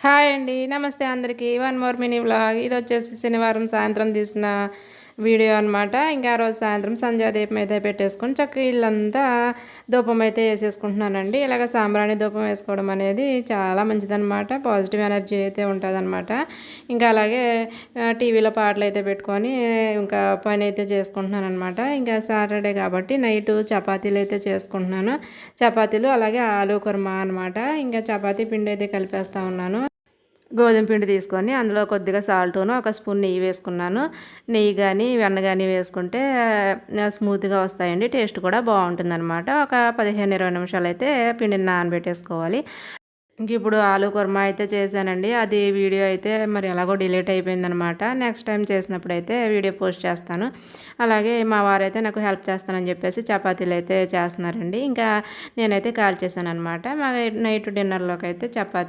Hi అండి. నమస్తే అందరికీ. One more mini vlog. ఇదొచ్చేసి శనివారం సాయంత్రం తీసిన వీడియో అనమాట. ఇంకా ఆ రోజు సాయంత్రం సంధ్యాదీపం అయితే పెట్టేసుకొని చక్కగా ఇల్లంతా ధూపం అయితే వేసేసుకుంటున్నానండి. ఇలాగ సాంబ్రాణి ధూపం వేసుకోవడం అనేది చాలా మంచిదనమాట. పాజిటివ్ ఎనర్జీ అయితే ఉంటుందన్నమాట. ఇంకా అలాగే టీవీలో పాటలు అయితే పెట్టుకొని ఇంకా పని అయితే చేసుకుంటున్నాను అనమాట. ఇంకా సాటర్డే కాబట్టి నైట్ చపాతీలు అయితే చేసుకుంటున్నాను. చపాతీలు అలాగే ఆలూ కుర్మా అనమాట. ఇంకా చపాతీ పిండి అయితే కలిపేస్తా ఉన్నాను. గోధుమ పిండి తీసుకొని అందులో కొద్దిగా సాల్టును ఒక స్పూన్ నెయ్యి వేసుకున్నాను. నెయ్యి కానీ వెన్న కానీ వేసుకుంటే స్మూత్గా వస్తాయండి. టేస్ట్ కూడా బాగుంటుందన్నమాట. ఒక 15-20 నిమిషాలు అయితే పిండిని నానబెట్టేసుకోవాలి. ఇంక ఇప్పుడు ఆలూ కుర్మా అయితే చేశానండి. అది వీడియో అయితే మరి ఎలాగో డిలీట్ అయిపోయిందనమాట. నెక్స్ట్ టైం చేసినప్పుడు అయితే వీడియో పోస్ట్ చేస్తాను. అలాగే మా వారైతే నాకు హెల్ప్ చేస్తానని చెప్పేసి చపాతీలు అయితే చేస్తున్నారండి. ఇంకా నేనైతే కాల్ చేశాను అనమాట. మా నైట్ డిన్నర్లోకి అయితే చపాతీ